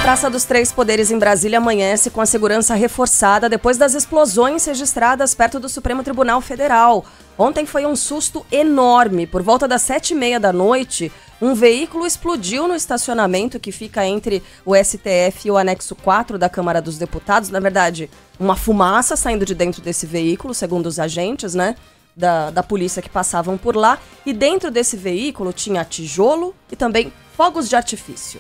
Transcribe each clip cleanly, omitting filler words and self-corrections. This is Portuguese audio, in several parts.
Praça dos Três Poderes em Brasília amanhece com a segurança reforçada depois das explosões registradas perto do Supremo Tribunal Federal. Ontem foi um susto enorme. Por volta das 7h30 da noite, um veículo explodiu no estacionamento que fica entre o STF e o anexo 4 da Câmara dos Deputados. Na verdade, uma fumaça saindo de dentro desse veículo, segundo os agentes, da polícia que passavam por lá. E dentro desse veículo tinha tijolo e também fogos de artifício.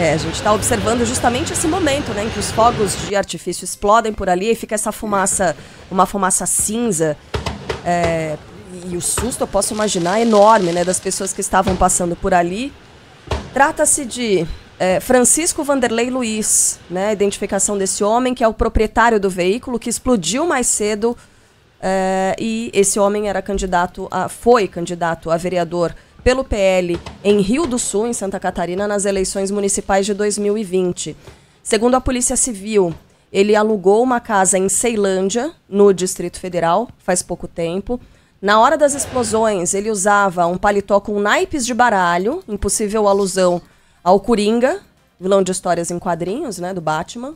A gente está observando justamente esse momento, em que os fogos de artifício explodem por ali e fica essa fumaça, uma fumaça cinza. E o susto, eu posso imaginar, enorme, das pessoas que estavam passando por ali. Trata-se de Francisco Vanderlei Luiz, a identificação desse homem, que é o proprietário do veículo que explodiu mais cedo. E esse homem foi candidato a vereador pelo PL em Rio do Sul, em Santa Catarina, nas eleições municipais de 2020. Segundo a Polícia Civil, ele alugou uma casa em Ceilândia, no Distrito Federal, faz pouco tempo. Na hora das explosões, ele usava um paletó com naipes de baralho, impossível alusão ao Coringa, vilão de histórias em quadrinhos, do Batman.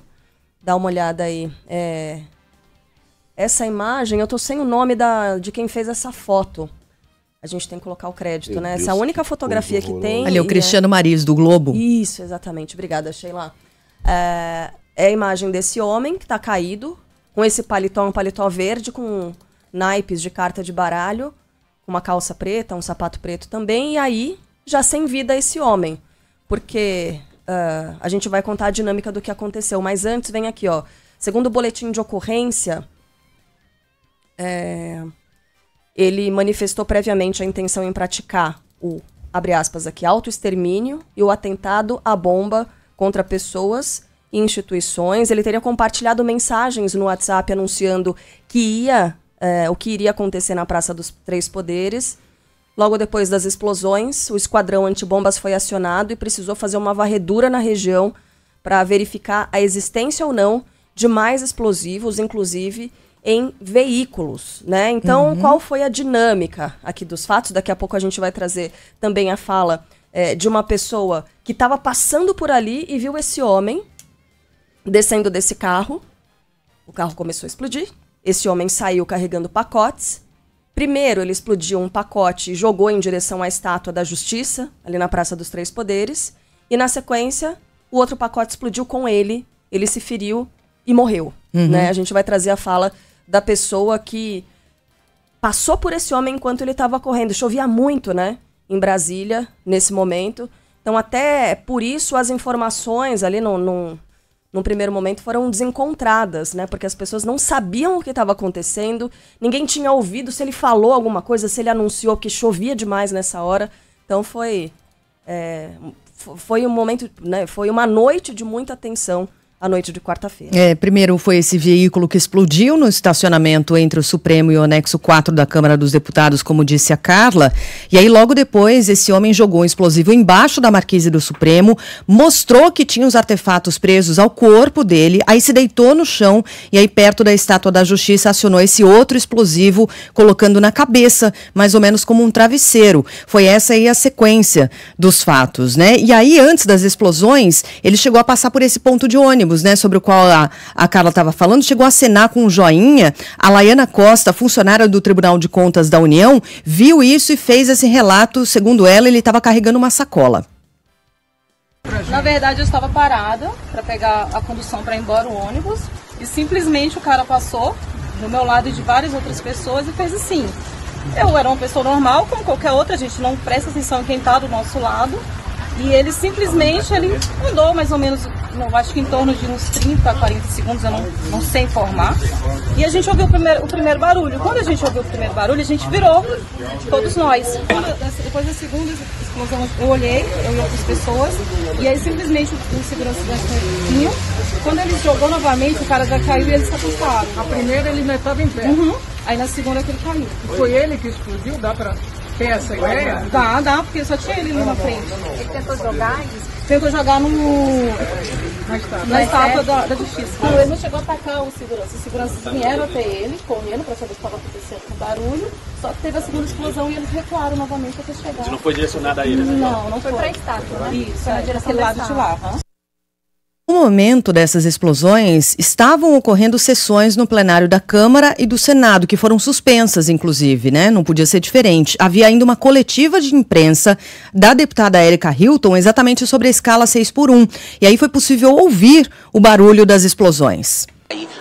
Dá uma olhada aí. Essa imagem, eu tô sem o nome de quem fez essa foto. A gente tem que colocar o crédito, Essa é a única fotografia que tem. Ali, o Cristiano Mariz, do Globo. Isso, exatamente. Obrigada, Sheila. É a imagem desse homem que está caído, com esse paletó, um paletó verde, com naipes de carta de baralho, uma calça preta, um sapato preto também, e aí, já sem vida esse homem. Porque a gente vai contar a dinâmica do que aconteceu. Mas antes, vem aqui, Segundo o boletim de ocorrência, ele manifestou previamente a intenção em praticar o, abre aspas aqui, autoextermínio e o atentado à bomba contra pessoas e instituições. Ele teria compartilhado mensagens no WhatsApp anunciando o que iria acontecer na Praça dos Três Poderes. Logo depois das explosões, o esquadrão antibombas foi acionado e precisou fazer uma varredura na região para verificar a existência ou não de mais explosivos, inclusive em veículos, Então, qual foi a dinâmica aqui dos fatos? Daqui a pouco a gente vai trazer também a fala de uma pessoa que estava passando por ali e viu esse homem descendo desse carro. O carro começou a explodir. Esse homem saiu carregando pacotes. Primeiro, ele explodiu um pacote e jogou em direção à Estátua da Justiça, ali na Praça dos Três Poderes. E, na sequência, o outro pacote explodiu com ele. Ele se feriu e morreu. A gente vai trazer a fala da pessoa que passou por esse homem enquanto ele estava correndo. Chovia muito, em Brasília, nesse momento. Então, até por isso, as informações ali num primeiro momento foram desencontradas, porque as pessoas não sabiam o que estava acontecendo, ninguém tinha ouvido se ele falou alguma coisa, se ele anunciou que chovia demais nessa hora. Então, foi um momento, foi uma noite de muita tensão, a noite de quarta-feira. Primeiro foi esse veículo que explodiu no estacionamento entre o Supremo e o anexo 4 da Câmara dos Deputados, como disse a Carla. E aí logo depois esse homem jogou um explosivo embaixo da marquise do Supremo, mostrou que tinha os artefatos presos ao corpo dele, aí se deitou no chão e aí perto da Estátua da Justiça acionou esse outro explosivo, colocando na cabeça, mais ou menos como um travesseiro. Foi essa aí a sequência dos fatos, E aí antes das explosões, ele chegou a passar por esse ponto de ônibus, sobre o qual a Carla estava falando, chegou a acenar com um joinha. A Laiana Costa, funcionária do Tribunal de Contas da União, viu isso e fez esse relato. Segundo ela, ele estava carregando uma sacola. Na verdade, eu estava parada para pegar a condução para ir embora o ônibus e simplesmente o cara passou do meu lado e de várias outras pessoas e fez assim. Eu era uma pessoa normal, como qualquer outra, a gente não presta atenção em quem está do nosso lado. E ele simplesmente andou mais ou menos, acho que em torno de uns 30 a 40 segundos, eu não sei informar. E a gente ouviu o primeiro barulho. Quando a gente ouviu o primeiro barulho, a gente virou, todos nós. Depois da segunda explosão, eu olhei, eu e outras pessoas, e aí simplesmente o segurança vinha. Quando ele jogou novamente, o cara já caiu e eles se assustaram. A primeira ele ainda estava em pé. Aí na segunda que ele caiu. Foi ele que explodiu? Dá pra ter essa ideia? Dá, porque só tinha ele ali na frente. Ele tentou jogar e tentou jogar na estátua da justiça. Não, ele não chegou a atacar o segurança. Os seguranças vieram até ele, correndo, para saber o que estava acontecendo com o barulho. Só que teve a segunda explosão e eles recuaram novamente até chegar. Não foi direcionada a eles? Não, não foi para a estátua, né? Isso, foi na direção do lado de lá. No momento dessas explosões, estavam ocorrendo sessões no plenário da Câmara e do Senado, que foram suspensas, inclusive, né? Não podia ser diferente. Havia ainda uma coletiva de imprensa da deputada Érica Hilton, exatamente sobre a escala 6x1. E aí foi possível ouvir o barulho das explosões.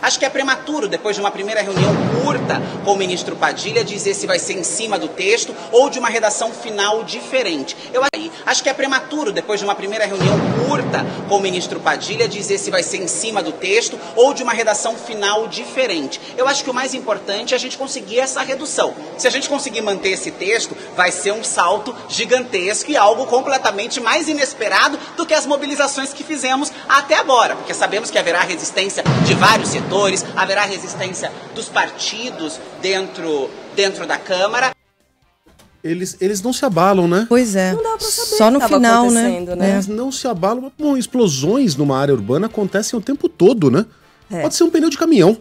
Acho que é prematuro, depois de uma primeira reunião curta com o ministro Padilha, dizer se vai ser em cima do texto ou de uma redação final diferente. Acho que é prematuro, depois de uma primeira reunião curta com o ministro Padilha, dizer se vai ser em cima do texto ou de uma redação final diferente. Eu acho que o mais importante é a gente conseguir essa redução. Se a gente conseguir manter esse texto, vai ser um salto gigantesco e algo completamente mais inesperado do que as mobilizações que fizemos até agora, porque sabemos que haverá resistência de vários setores, haverá resistência dos partidos dentro da Câmara. Eles não se abalam, né? Pois é. Não dá pra saber só no o que final, né? Eles não se abalam. Bom, explosões numa área urbana acontecem o tempo todo, né? Pode ser um pneu de caminhão.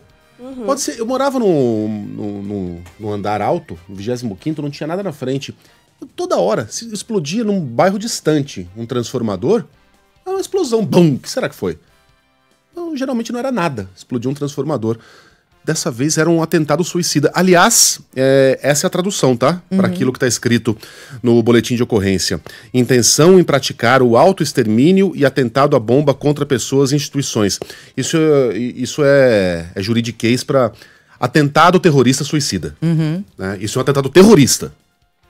Pode ser. Eu morava no andar alto, no 25º, não tinha nada na frente. Toda hora, se explodia num bairro distante um transformador, é uma explosão. Bum! O que será que foi? Não, geralmente não era nada. Explodiu um transformador. Dessa vez era um atentado suicida. Aliás, essa é a tradução, tá? Para aquilo que está escrito no boletim de ocorrência. Intenção em praticar o autoextermínio e atentado à bomba contra pessoas e instituições. Isso é juridiquês para atentado terrorista suicida. Né? Isso é um atentado terrorista.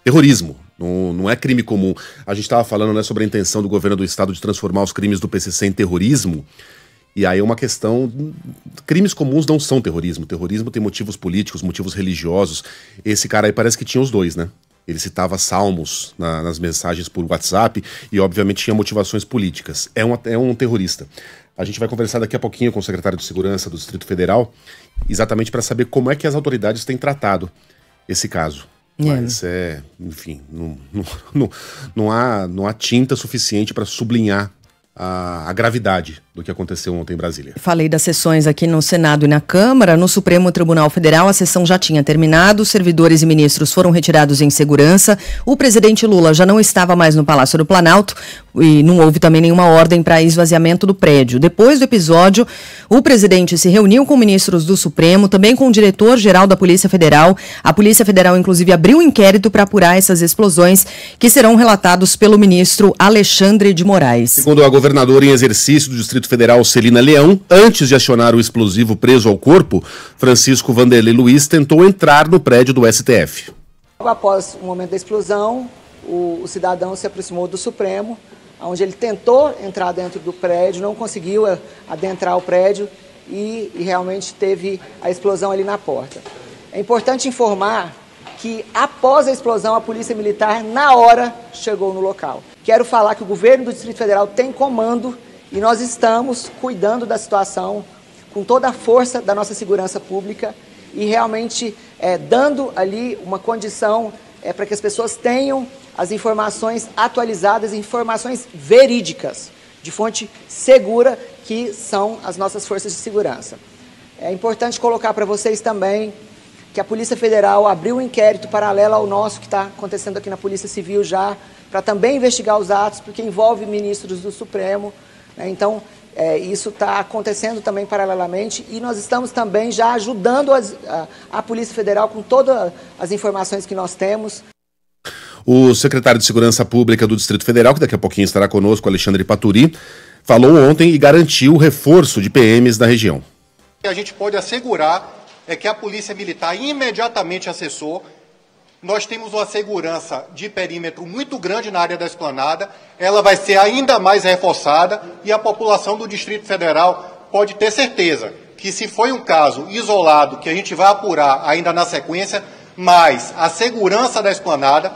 Terrorismo. Não é crime comum. A gente estava falando, né, sobre a intenção do governo do estado de transformar os crimes do PCC em terrorismo. E aí é uma questão... Crimes comuns não são terrorismo. Terrorismo tem motivos políticos, motivos religiosos. Esse cara aí parece que tinha os dois, né? Ele citava salmos nas mensagens por WhatsApp e, obviamente, tinha motivações políticas. É um terrorista. A gente vai conversar daqui a pouquinho com o secretário de Segurança do Distrito Federal, exatamente para saber como é que as autoridades têm tratado esse caso. Mas enfim, não há tinta suficiente para sublinhar a gravidade do que aconteceu ontem em Brasília. Falei das sessões aqui no Senado e na Câmara. No Supremo Tribunal Federal, a sessão já tinha terminado, servidores e ministros foram retirados em segurança, o presidente Lula já não estava mais no Palácio do Planalto e não houve também nenhuma ordem para esvaziamento do prédio. Depois do episódio, o presidente se reuniu com ministros do Supremo, também com o diretor-geral da Polícia Federal. A Polícia Federal, inclusive, abriu um inquérito para apurar essas explosões que serão relatados pelo ministro Alexandre de Moraes. Segundo a governadora em exercício do Distrito Federal, Celina Leão, antes de acionar o explosivo preso ao corpo, Francisco Vanderlei Luiz tentou entrar no prédio do STF. Após o momento da explosão, o cidadão se aproximou do Supremo, onde ele tentou entrar dentro do prédio, não conseguiu adentrar o prédio e realmente teve a explosão ali na porta. É importante informar que após a explosão, a Polícia Militar, na hora, chegou no local. Quero falar que o governo do Distrito Federal tem comando e nós estamos cuidando da situação com toda a força da nossa segurança pública e realmente dando ali uma condição para que as pessoas tenham as informações atualizadas, informações verídicas, de fonte segura, que são as nossas forças de segurança. É importante colocar para vocês também que a Polícia Federal abriu um inquérito paralelo ao nosso, que está acontecendo aqui na Polícia Civil já, para também investigar os atos, porque envolve ministros do Supremo. Né? Então, isso está acontecendo também paralelamente e nós estamos também já ajudando a Polícia Federal com todas as informações que nós temos. O secretário de Segurança Pública do Distrito Federal, que daqui a pouquinho estará conosco, Alexandre Paturi, falou ontem e garantiu o reforço de PMs na região. O que a gente pode assegurar é que a Polícia Militar imediatamente acessou. Nós temos uma segurança de perímetro muito grande na área da Esplanada, ela vai ser ainda mais reforçada e a população do Distrito Federal pode ter certeza que se foi um caso isolado, que a gente vai apurar ainda na sequência, mas a segurança da Esplanada,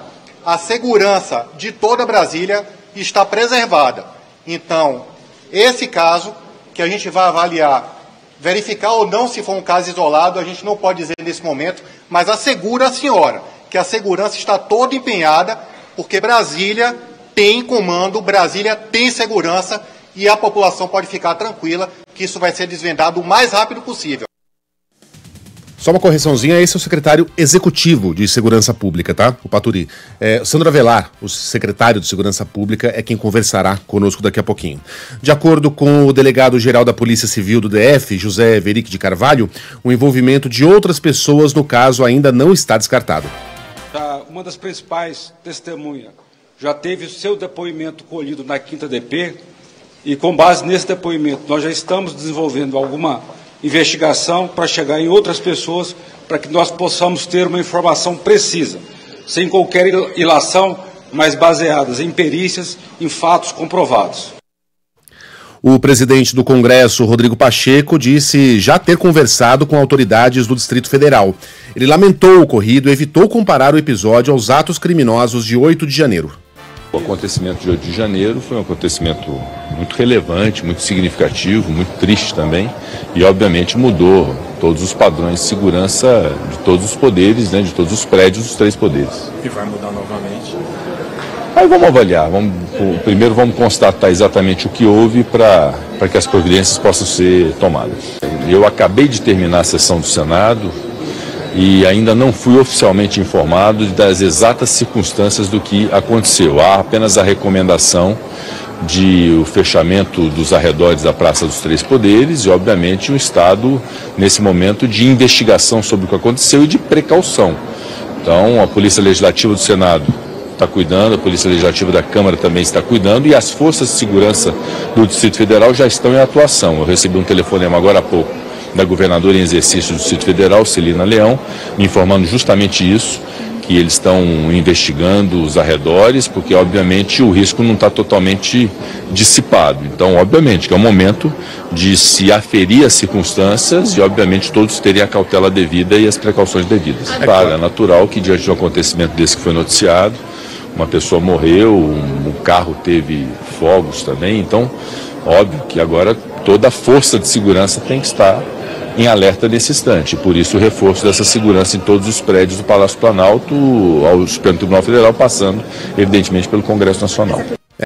a segurança de toda Brasília está preservada. Então, esse caso que a gente vai avaliar, verificar ou não se for um caso isolado, a gente não pode dizer nesse momento, mas asseguro a senhora que a segurança está toda empenhada, porque Brasília tem comando, Brasília tem segurança e a população pode ficar tranquila que isso vai ser desvendado o mais rápido possível. Só uma correçãozinha, esse é o secretário executivo de Segurança Pública, tá? O Paturi. Sandro Avelar, o secretário de Segurança Pública, é quem conversará conosco daqui a pouquinho. De acordo com o delegado-geral da Polícia Civil do DF, José Verique de Carvalho, o envolvimento de outras pessoas no caso ainda não está descartado. Uma das principais testemunhas já teve o seu depoimento colhido na 5ª DP e com base nesse depoimento nós já estamos desenvolvendo alguma investigação para chegar em outras pessoas para que nós possamos ter uma informação precisa, sem qualquer ilação, mas baseadas em perícias, em fatos comprovados. O presidente do Congresso, Rodrigo Pacheco, disse já ter conversado com autoridades do Distrito Federal. Ele lamentou o ocorrido e evitou comparar o episódio aos atos criminosos de 8 de janeiro. O acontecimento de 8 de janeiro foi um acontecimento muito relevante, muito significativo, muito triste também e obviamente mudou todos os padrões de segurança de todos os poderes, né, de todos os prédios dos 3 poderes. E vai mudar novamente? Aí vamos avaliar, primeiro vamos constatar exatamente o que houve para que as providências possam ser tomadas. Eu acabei de terminar a sessão do Senado e ainda não fui oficialmente informado das exatas circunstâncias do que aconteceu. Há apenas a recomendação de o fechamento dos arredores da Praça dos 3 Poderes e, obviamente, um estado, nesse momento, de investigação sobre o que aconteceu e de precaução. Então, a Polícia Legislativa do Senado está cuidando, a Polícia Legislativa da Câmara também está cuidando e as forças de segurança do Distrito Federal já estão em atuação. Eu recebi um telefonema agora há pouco da governadora em exercício do Distrito Federal, Celina Leão, me informando justamente isso, que eles estão investigando os arredores, porque obviamente o risco não está totalmente dissipado. Então, obviamente, que é o momento de se aferir as circunstâncias e, obviamente, todos terem a cautela devida e as precauções devidas. Claro, é natural que, diante de um acontecimento desse que foi noticiado, uma pessoa morreu, um carro teve fogos também, então, óbvio que agora toda a força de segurança tem que estar em alerta nesse instante. Por isso o reforço dessa segurança em todos os prédios do Palácio Planalto, ao Supremo Tribunal Federal, passando, evidentemente, pelo Congresso Nacional.